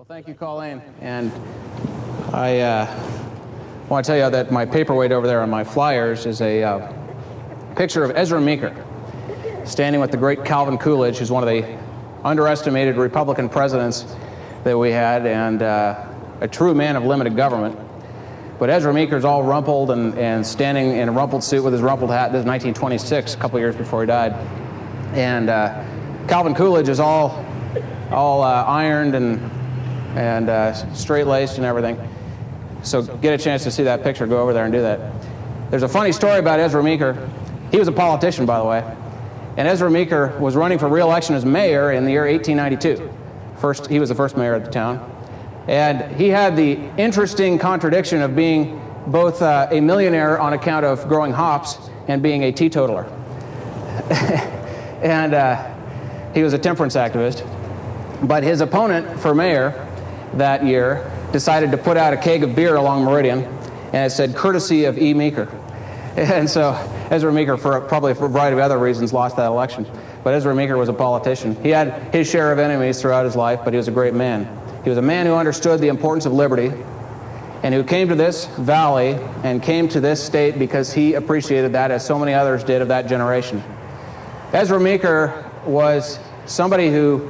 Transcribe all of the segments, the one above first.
Well, thank you, Colleen. And I want to tell you that my paperweight over there on my flyers is a picture of Ezra Meeker standing with the great Calvin Coolidge, who's one of the underestimated Republican presidents that we had, and a true man of limited government. But Ezra Meeker's all rumpled and standing in a rumpled suit with his rumpled hat. This is 1926, a couple years before he died. And Calvin Coolidge is all ironed and straight-laced and everything. So get a chance to see that picture, go over there and do that. There's a funny story about Ezra Meeker. He was a politician, by the way. And Ezra Meeker was running for re-election as mayor in the year 1892. He was the first mayor of the town. And he had the interesting contradiction of being both a millionaire on account of growing hops and being a teetotaler. And he was a temperance activist. But his opponent for mayor that year decided to put out a keg of beer along Meridian, and it said, "Courtesy of E. Meeker." And so Ezra Meeker, probably for a variety of other reasons, lost that election. But Ezra Meeker was a politician. He had his share of enemies throughout his life, but he was a great man. He was a man who understood the importance of liberty, and who came to this valley and came to this state because he appreciated that, as so many others did of that generation. Ezra Meeker was somebody who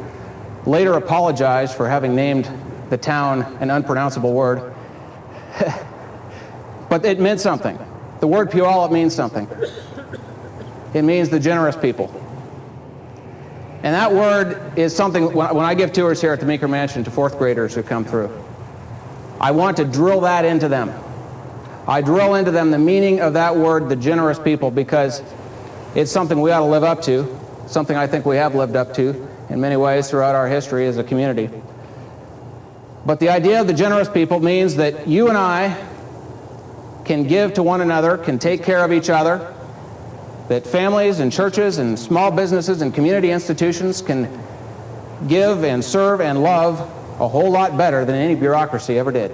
later apologized for having named the town an unpronounceable word. But it meant something. The word Puyallup means something. It means the generous people. And that word is something, when I give tours here at the Meeker Mansion to fourth graders who come through, I want to drill that into them. I drill into them the meaning of that word, the generous people, because it's something we ought to live up to, something I think we have lived up to in many ways throughout our history as a community. But the idea of the generous people means that you and I can give to one another, can take care of each other, that families and churches and small businesses and community institutions can give and serve and love a whole lot better than any bureaucracy ever did.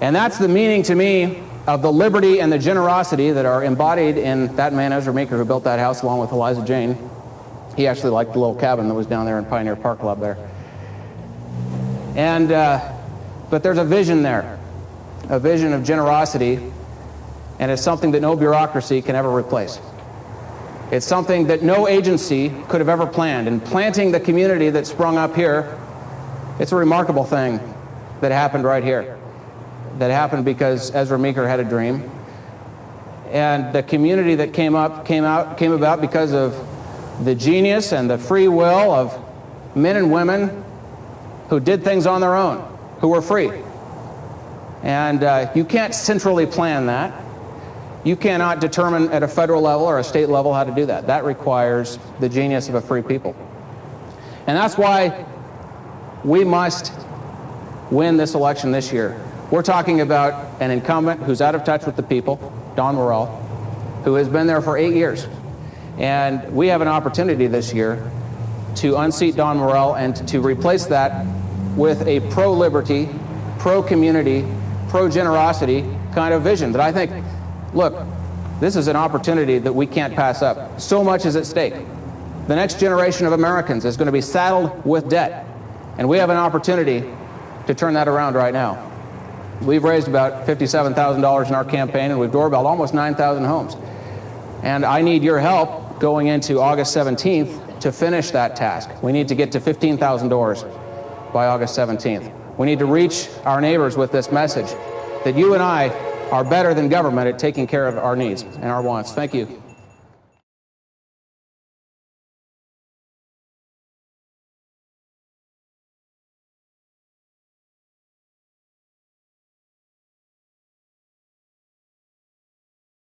And that's the meaning to me of the liberty and the generosity that are embodied in that man, Ezra Meeker, who built that house along with Eliza Jane. He actually liked the little cabin that was down there in Pioneer Park Club there. And but there's a vision there, a vision of generosity, and it's something that no bureaucracy can ever replace. It's something that no agency could have ever planned. And planting the community that sprung up here, it's a remarkable thing that happened right here. That happened because Ezra Meeker had a dream. And the community that came about because of the genius and the free will of men and women who did things on their own, who were free. And you can't centrally plan that. You cannot determine at a federal level or a state level how to do that. That requires the genius of a free people. And that's why we must win this election this year. We're talking about an incumbent who's out of touch with the people, Don Morell, who has been there for 8 years. And we have an opportunity this year to unseat Don Morell and to replace that with a pro-liberty, pro-community, pro-generosity kind of vision that I think, look, this is an opportunity that we can't pass up. So much is at stake. The next generation of Americans is going to be saddled with debt, and we have an opportunity to turn that around right now. We've raised about $57,000 in our campaign, and we've doorbelled almost 9,000 homes. And I need your help going into August 17th to finish that task. We need to get to 15,000 doors by August 17th. We need to reach our neighbors with this message that you and I are better than government at taking care of our needs and our wants. Thank you.